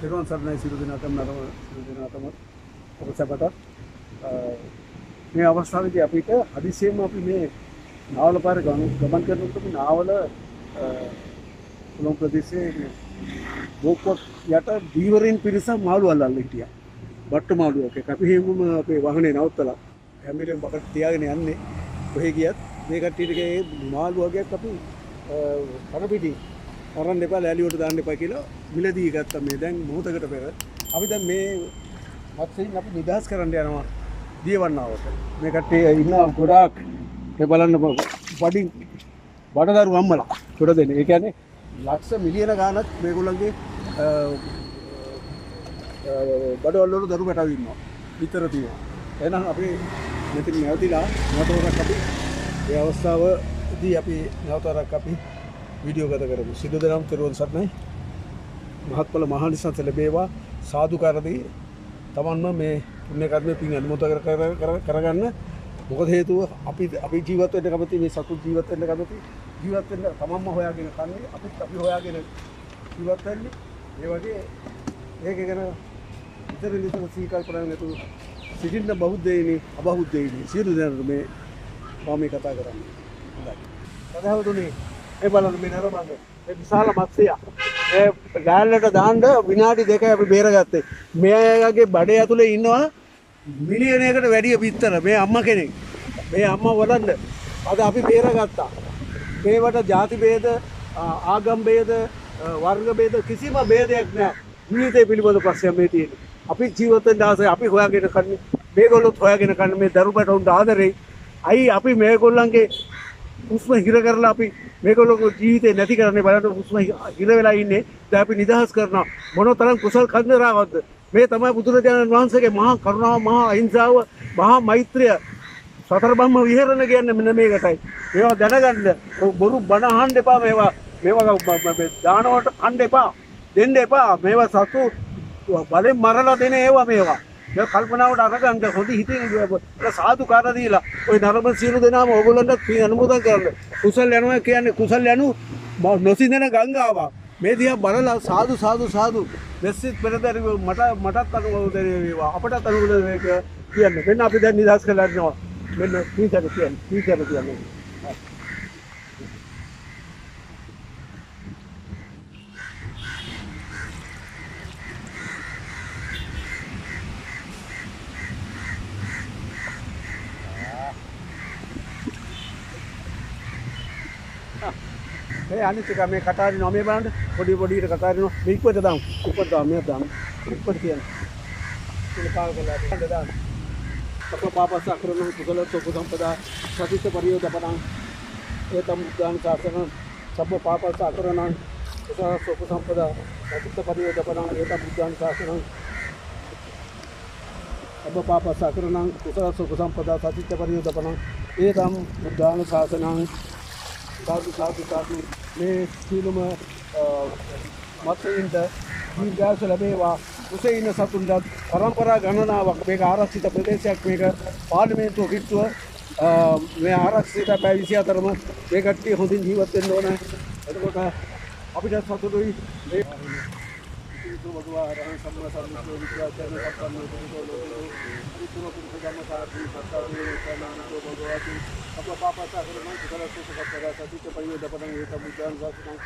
තෙරුවන් සරණයි සියලු දෙනාටම නරම සියලු දෙනාටම ඔබ සැපට මේ අවස්ථාවේදී අපිට හදිසියෙම අපි මේ නාවල පාරේ ගමන් කරනකොට මේ නාවල කොළඹ ප්‍රදේශයේ බෝක්කොත් යට දීවරින් පිරිස මාළු අල්ලන්න හිටියා. බට්ටු මාළුවක් එක අපි හැමෝම අපේ වාහනේ නවත්තලා හැමිරෙන් බකට තියාගෙන යන්නේ කොහේ ගියත් මේ කට්ටියට ඒ මාළු වගේක් අපි කන පිටි අරන් එපා ලෑලියට දාන්න එපා කියලා මිලදී ගත්තා. මේ දැන් මොහොතකට පෙර අපි දැන් මේ මත්ස්‍යයෙන් අපි නිදහස් කරන්න යනවා දියවන්නාවට. මේ කට්ටිය ඉන්නවා ගොඩාක්. ඒ බලන්න බඩදරු අම්මලා කොට දෙන්නේ. ඒ කියන්නේ ලක්ෂ මිලියන ගාණක් මේගොල්ලන්ගේ බඩවල වල දරු පැටව ඉන්නවා. විතර තියෙනවා. එහෙනම් අපි මෙතන නැවතිලා නැවතවරක් අපි මේ අවස්ථාවදී අපි නැවතවරක් අපි වීඩියෝ ගත කරමු. සිදු දනම් තෙරුවන් සරණයි. මහත්ඵල මහානිසංස ලැබේවා. සාදුකාරදී තමන්ම මේ පුණ්‍ය කර්මයේ පින් අනුමත කරගන්න. මොකද හේතුව අපි ජීවත් වෙන්න කැමති, මේ සතුන් ජීවත් වෙන්න කැමති. ජීවත් වෙන්න තමන්ම හොයාගෙන කන්නේ, අපි හොයාගෙන ජීවත් වෙන්නේ. ඒ වගේ ඒක ගැන විතර සීකල්පනා නැතුව සිටින්න බෞද්ධයිනි අබෞද්ධයිනි සියලු දෙනාට මේ මම කතා කරන්නේ. හොඳයි. සදහවතුනි ඒ බලන්න මේ නරඹන්න මේ විශාල මත්ස්‍යය ඒ ගාල්ලට දාන්න විනාඩි 2යි අපි බේරගත්තේ. මෙයාගේ බඩේ ඇතුලේ ඉන්නවා මිලියනයකට වැඩිය පිටතර. මේ අම්මා කෙනෙක්. මේ අම්මා වලන්න අද අපි බේරගත්තා. මේවට ಜಾති ભેද, ආගම් ભેද, වර්ග ભેද කිසිම ભેදයක් නැහැ. ජීවිතය පිළිබඳ ප්‍රශ්නයක් මේ තියෙන්නේ. අපි ජීවත් වෙන්න ආසයි, අපි හොයාගෙන කන්නේ. මේගොල්ලොත් හොයාගෙන කන්නේ මේ දරුපැටවුන්ට ආදරේ. අයි අපි මේගොල්ලන්ගේ හුස්ම හිර කරලා අපි මේගොල්ලෝ ජීවිතේ නැති කරන්නේ බලන්න හුස්ම හිර වෙලා ඉන්නේ. දැන් අපි නිදහස් කරනවා. මොනතරම් කුසල් කන්දරාවක්ද. මේ තමයි බුදුරජාණන් වහන්සේගේ මහා කරුණාව, මහා අහිංසාව, මහා මෛත්‍රිය. සතර බ්‍රහ්ම විහරණ කියන්නේ මෙන්න මේකටයි. මේවා දැනගන්න. බොරු බණ අහන්න එපා. මේවා දානවට කන්න එපා. දෙන්න එපා. මේවා සතු බලෙන් මරලා දෙන ඒවා මේවා. මේ කල්පනාවට අරගන්න හොඳ හිතින් සාදුකාර දීලා ওই නරඹ සියලු දෙනාම ඕගොල්ලන්ට පින් අනුමෝදන් කරන්න. කුසල් යනවා කියන්නේ කුසල් යනු නොසිඳන ගංගාවක්. මේ දිහා බලලා සාදු සාදු සාදු මෙසිත් පෙරදරි මටත් අනුමෝදන් වේවා. අපටත් අනුමෝදන් වේවා කියන්නේ. මෙන්න අපි දැන් නිදහස් කරලා යනවා. මෙන්න කීතර කියන්නේ. මේ අනිත් එක මේ කතාරිනවා මේ බලන්න පොඩියට කතාරිනවා මේ ඉක්වට දාමු ඉක්වට දාමු මේ දාමු ඉක්වට කියන්නේ ඉතින් කාල් කරලා දාන්න අප පාපස අකරණ කුසල සෝප සම්පදා සතිත පරියෝදපණං ඒතම් දාන සාසන සබ්බ පාපස අකරණ කුසල සෝප සම්පදා සතිත පරියෝදපණං ඒතම් දාන සාසන සබ්බ පාපස අකරණ කුසල සෝප සම්පදා සතිත පරියෝදපණං ඒතම් දාන සාසනං සාදු මේ සීලම මත්ස්‍යයින්ට දීර්ඝායුෂ ලැබේවා. කුසේ ඉන්න සතුන්ට පරම්පරා ගණනාවක් මේක ආරක්ෂිත ප්‍රදේශයක්. මේක පාර්ලිමේන්තුව කිට්ටුව මේ ආරක්ෂිත පැය 24ම මේ කට්ටිය හොඳින් ජීවත් වෙන්න ඕන. එතකොට අපිට සතුටුයි මේ භගවා රහන් සම්මා සම්බුද්ධ විද්‍යාචර්ය සම්පන්න පුරුෂෝ උතුරු පුරුෂ ධම්මසාරී සත්‍යාවේ සනානකෝ භගවති අප පාපසා කරන කුසලසුස සත්‍යගත සතිත පරියෝදපණං ඒක බුද්ධං සාසනං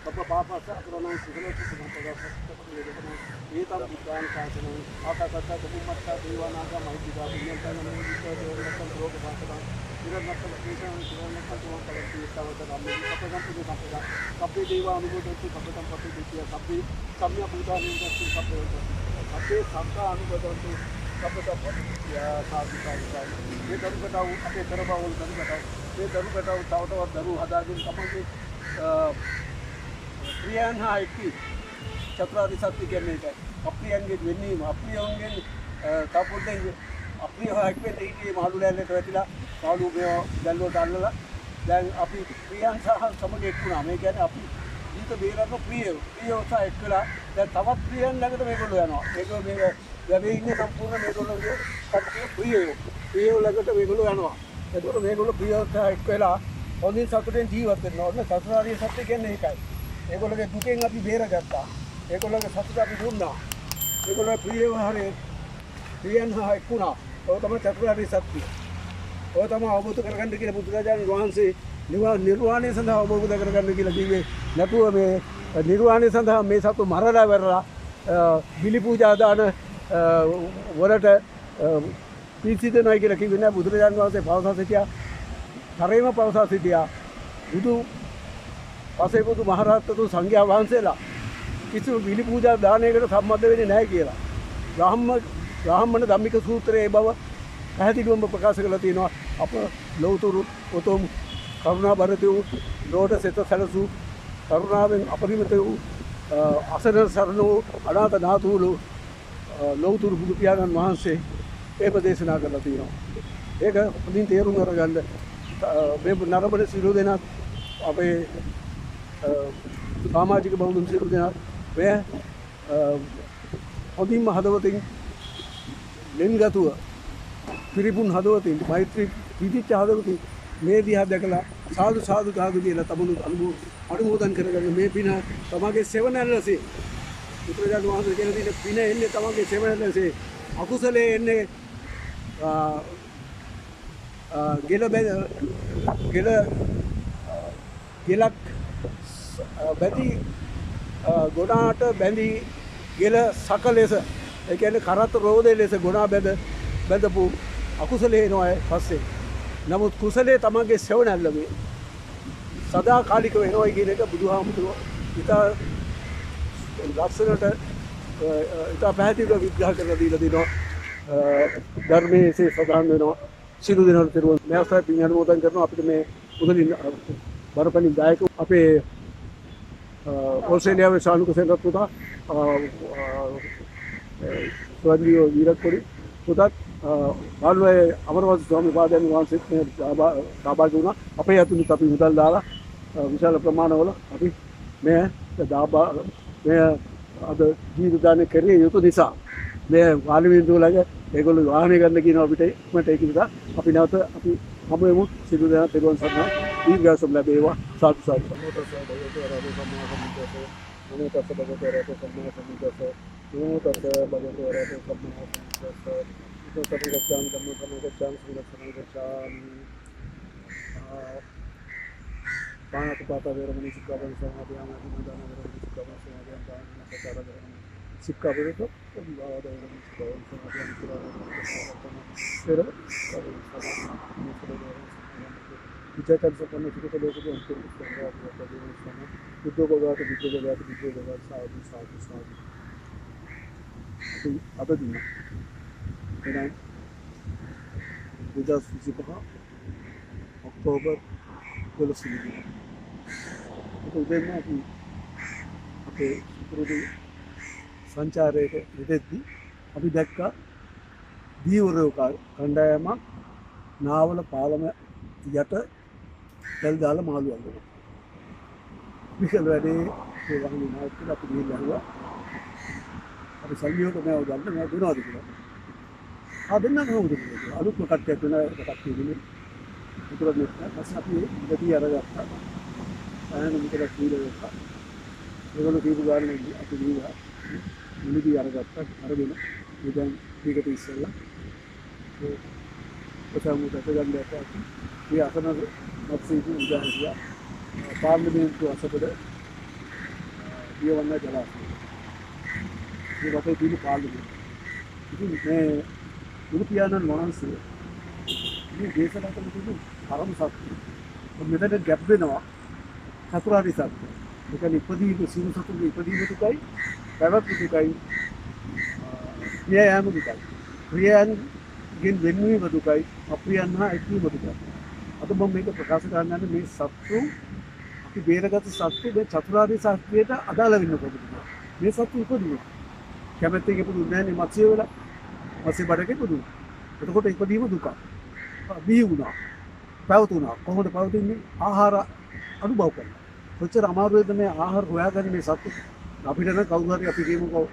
අප පාපසා කරන කුසලසුස සත්‍යගත සතිත පරියෝදපණං ඒතම් බුද්ධං සාසනං ආකාසත්ත දුම්මත්ත දේවානාග මහිද්దిగా පුඤ්ඤන්තං නමෝදිතෝ දේවනත්තං රෝග සාසනං ඉරණත්තං කේසං ඉරණත්තං තුමං කලති සවත ධම්මේ අපගම් පුදු සම්පදා සබ්බේ දේවා අනුමෝදන්තු සබ්බතම් පටිච්චය සබ්බේ සම්්‍ය බුද්ධානින් දස්සු සබ්බේ අපේ සම්පා අනුමෝදන්තු සබ්බතම් පටිච්චය සාධිකායි මේ දරුකටව අපේ කරබවල් දරුකටව මේ දරුකටව තවතවත් දරු හදාගෙන තමයි ප්‍රියන්හා එක්කි චතුරාර්ය සත්‍ය කියන්නේ ඒකයි. අප්‍රියන්ගේ වෙන්නීම අප්‍රියන්ගෙන් තපොතෙන් අප්‍රියව එක්කෙත් ඊටේ මාළු ලෑල්ලට වැටිලා මාළු මේ දැල්ලුවට අල්ලලා දැන් අපි ප්‍රියන් සහ සමග එක්ුණා. මේ කියන්නේ අපි ජීවිත බේරන්න ප්‍රියවස එක්කලා දැන් තවත් ප්‍රියන් ළඟට මේගොල්ලෝ යනවා. මේගොල්ලෝ මේ වැඩේ ඉන්නේ සම්පූර්ණ මේගොල්ලෝගේ කට්ටිය ප්‍රියව ළඟට මේගොල්ලෝ යනවා. ඒකෝර මේගොල්ලෝ ප්‍රියවස එක්ක වෙලා හොඳින් සතුටෙන් ජීවත් වෙනවා. ඔන්න චතුරාර්ය සත්‍ය කියන්නේ ඒකයි. ඒගොල්ලෝගේ දුකෙන් අපි බේරගත්තා. ඒගොල්ලෝගේ සතුට අපි දුන්නා. ඒගොල්ලෝ ප්‍රියව හරේ ප්‍රියන් හා එක්ුණා. ඔය තමයි චතුරාර්ය සත්‍ය. ඔය තමයි අවබෝධ කරගන්න කියලා බුදුරජාණන් වහන්සේ නිර්වාණය සඳහා අවබෝධ කරගන්න කියලා කිව්වේ. නැතුව මේ නිර්වාණය සඳහා මේ සතු මරලා වැරලා බිලි පූජා දාන වලට පිසිත නැහැ කියලා කිව්වේ නෑ. බුදුරජාණන් වහන්සේ පවසා සිටියා. තරේම පවසා සිටියා. පසේ බුදු මහරහතතු සංඝයා වහන්සේලා කිසිම බිලි පූජා දානයකට සම්බන්ධ වෙන්නේ නැහැ කියලා. බ්‍රාහ්මණ ධම්මික සූත්‍රයේ ඒ බව පැහැදිලිවම ප්‍රකාශ කරලා තියෙනවා. අප ලෞතුරු උතුම් කරුණාබරත වූ ලෝට සෙත සැලසූ කරුණාවෙන් අපරිමිත වූ අසරණ සරණ වූ අනාථ නාතුළු ලෞතුරු බුදු පියාණන් වහන්සේ ඒක දේශනා කරලා තියෙනවා. ඒක හොඳින් තේරුම් අරගන්න මේ නරඹන සිළු දෙනා අපේ සමාජික බෞද්ධ සිළු දෙනා මේ හොඳින්ම හදවතින් ලෙන්ගතුව පිරිපුන් හදවතින් මෛත්‍රී විදිච්ච හදවතින් මේ දිහා දැකලා සාදු සාදු සාදු කියලා තමනු අනුමෝදන් කරගන්න මේ පින තමගේ සෙවණැල්ලසේ බුදුරජාණන් වහන්සේ කියන දේ පින එන්නේ තමගේ සෙවණැල්ලසේ අකුසලයේ එන්නේ ගෙලක් බැඳි ගොඩාට බැඳි ගෙල සක ලෙස ඒ කියන්නේ කරත් රෝදේ ලෙස ගොඩා බැඳපු අකුසලේ එනවා පස්සේ. නමුත් කුසලයේ තමගේ සෙවණැල්ල මේ සදාකාලික වෙනවා කියන එක බුදුහාමුදුරුවෝ ඉතා ලස්සනට ඉතා පැහැදිලිව විග්‍රහ කරලා දීලා දිනවා. ධර්මයේ සඳහන් වෙනවා. සිළු දෙනාට තෙරුවන් මේ අවස්ථාවේ පින් අනුමෝදන් කරනවා. අපිට මේ උදලින් බරපණි දායක අපේ ඕස්ට්‍රේලියාවේ ශානුක සෙනරත් පුතා ස්වර්ගීය වීරත්පුරි පුතත් බාල්වයේ අමරවංශ ස්වාමීන් වහන්සේත් මේ සහභාගී වුණා. අපේ අතුනුත් අපි මුදල් දාලා විශාල ප්‍රමාණවල අපි මේ අද ජීවිත දාන කරේ යුතු නිසා මේ පාර්ලිමේන්තුවලගේ ඒගොල්ලෝ වාහනය ගන්න කියනවා අපිට ඉක්මනට ඒක නිසා අපි නැවත අපි හමු වෙමු. සිළු දෙනා තෙරුවන් සරණයි. දීර්ඝායුෂ ලැබේවා. සාදු සාදු. පාණාතිපාතා වේරමණී සික්ඛාපද සමාදියාම අදිමදාන වේරමණී සික්ඛාපද සමාදියාම දාන සතරද සික්ඛාපදට වේරමණී සික්ඛාපද සමාදියාම පෙර විචේතන සම්පන්න සුඛ ලෝකයේ අන්තිම ස්ථානය බුද්ධ භගවත සාදු සාදු සාදු. අද දින එනම් 2025 ඔක්තෝබර් 12 වෙනිදා උදේම අපේ පුරුදු සංචාරයක යෙදෙද්දී අපි දැක්කා දීවරයක කණ්ඩායමක් නාවල පාලම යට තෙල් දාලා මාළු අල්ලනවා. විකල් වැඩේ ඒ වගේ නායකලා අපි ගිහිල්ලා ආවා. අපි සංයෝග මේව ගන්න මම දුනවාද කියලා. දෙන්න කොහොමද කියලා. අලුත්ම කට්ටියක් වෙන එකක් තියෙන්නේ. උතුරට නෙත් පස්සේ අපි ඉඳී අරගත්තා. අයන මෙතන කීලෙක. ඒගොල්ලෝ කීපු ගානේ අපි දීලා මුලිදී අරගත්තා. අරගෙන ඉතින් ටිකට ඉස්සෙල්ලා ඒ පොතමුට ගන්න අපි මේ අසන මත්සීතු උදාහරණයක් පාර්ලිමේන්තු අසපද දියවන්න ජලාශය. මේ රටේ තියෙන පාර්ලිමේන්තු. ඉතින් මේ බුදු පියාණන් වහන්සේ මේ දේශනා කළ තිබු පරම සත්‍ය. මෙතන ගැප් වෙනවා චතුරාර්ය සත්‍ය. ඒක ඉපදීම සිව් සතුන්ගේ ඉපදීම දුකයි, පැවැත්ම දුකයි, න්‍යායම දුකයි. ප්‍රියයන්ගෙන් වෙන්වීම දුකයි, අප්‍රියයන් හා එක්වීම දුකයි. අද මම මේක ප්‍රකාශ කරන්න යන්නේ මේ සත්තු අපි බේරගත් සත්තු මේ චතුරාර්ය සත්‍යයට අදාළ වෙන්න කොහොමද? මේ සත්තු ඉපදුණා. කැමැත්තෙන් ඉපදුන්නේ නැහැ නේ මත්ස්‍ය වෙලා. මත්ස්‍ය බඩක ඉපදුණා. එතකොට ඉපදීම දුක. බිහි වුණා. පැවතුණා. කොහොමද පැවතුනේ? ආහාර අනුභව කරලා. කොච්චර අමාරුද මේ ආහාර හොයාගන්නේ මේ සත්තු. අපිට නම් කවුරු හරි අපි කියමුකෝ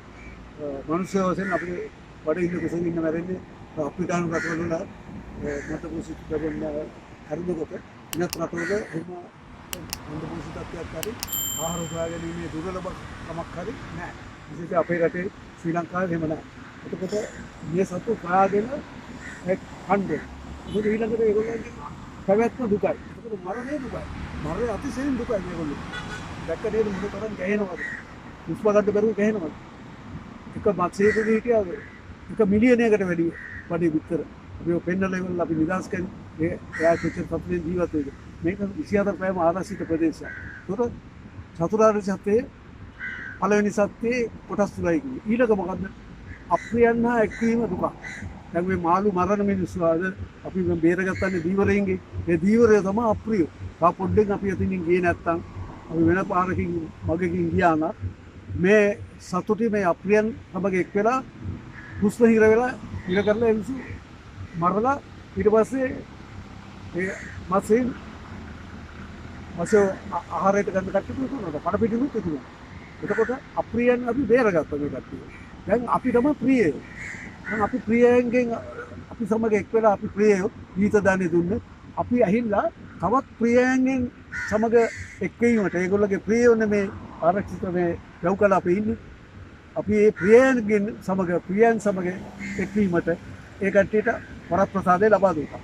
මනුෂ්‍ය වශයෙන් අපේ බඩ ඉන්න කුසලින් ඉන්න මැරෙන්නේ අප්‍රිකානු රටවල මත කුසිත කරන හරිදකොට ඉනත් රටවල එහෙම හොඳ කුසිතත්වයක් හරි ආහාර සොයාගැනීමේ දුර්වලකමක් හරි නැහැ. විශේෂයෙන් අපේ රටේ ශ්‍රී ලංකාවේ එහෙම නැහැ. එතකොට මේ සතු හොයාගෙන කණ්ඩේ. මොකද ඊළඟට ඒගොල්ලන්ගේ පැවැත්ම දුකයි. එතකොට මරණය දුකයි. මරණය අතිශයින් දුකයි මේගොල්ලෝ. දැක්ක නේද මොන තරම් ගැහෙනවද? විශ්ව ගන්න බැරුව ගැහෙනවද? එක මත්ස්‍යයකදී හිටියා එක මිලියනයකට වැඩි විතර. අපි පෙන්නලා ඉවරලා අපි නිදාස් කරන්නේ ඒ එයා කොච්චර සතුටින් ජීවත් වෙයිද? මේක 24 පැයම ආරක්ෂිත ප්‍රදේශයක්. ඒකට චතුරාර්ය සත්‍යයේ පළවෙනි සත්‍යයේ කොටස් තුනයි කියන්නේ. ඊළඟ මොකද්ද? අප්‍රියයන් හා එක්වීම දුක. දැන් මේ මාළු මරණ මිනිස්සු ආද අපි මේ බේරගත්තන්නේ දීවරයින්ගේ. ඒ දීවරය තමයි අප්‍රිය. තා පොඩ්ඩෙන් අපි අතින් ගියේ නැත්තම් අපි වෙන පාරකින් මගකින් ගියා නම් මේ සතුටි මේ අප්‍රියන් සමග එක් වෙලා හුස්ම හිර වෙලා ඉර කරලා එමිසු මරලා ඊට පස්සේ ඒ මත්ස්‍යයන් මත්ස්‍ය ආහාරයට ගන්න කට්ටිය තුනකට පඩ පිටිනුත් තිබුණා. එතකොට අප්‍රියයන් අපි බේරගත්තා මේ කට්ටිය. දැන් අපි තමයි ප්‍රියය. දැන් අපි ප්‍රියයන්ගෙන් අපි සමග එක් වෙලා අපි ප්‍රියයෝ ගීත දාන්නේ දුන්නේ. අපි ඇහිල්ලා තවත් ප්‍රියයන්ගෙන් සමග එක්වීමට ඒගොල්ලෝගේ ප්‍රියෝනේ මේ ආරක්ෂිත මේ ලව් කළා අපි ඉන්නේ. අපි මේ ප්‍රියයන්ගෙන් සමග ප්‍රියයන් සමග එක්වීමට ඒ කට්ටියට වරප්‍රසාදය ලබා දුන්නා.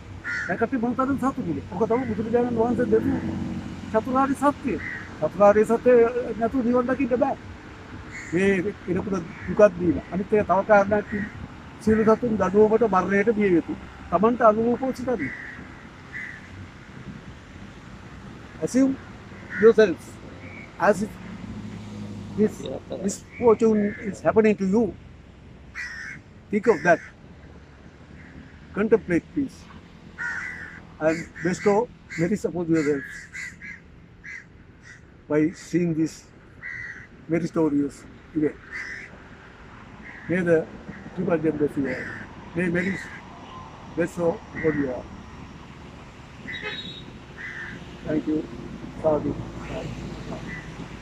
ඒ කට්ටිය මොන තරම් සතුටුද? ඔක තමයි බුදුරජාණන් වහන්සේ දෙපු චතුරාර්ය සත්‍යය. චතුරාර්ය සත්‍ය නැතුව නිවන් දකින්න බෑ. මේ කෙනෙකුට දුකක් දීලා. අනිත් එක තව කාරණාවක් සියලු සතුන් දඩුවමට මරණයට බිය යුතුයි. Tamanට අනුරූපව සිතන්න. Assume yourself as if this fortune is happening to you. Think of that. Contemplate peace and bestow merit upon yourselves by seeing this meritorious event. May the triple gem bless you all. May merit bestow upon you all. Thank you. Sadhu.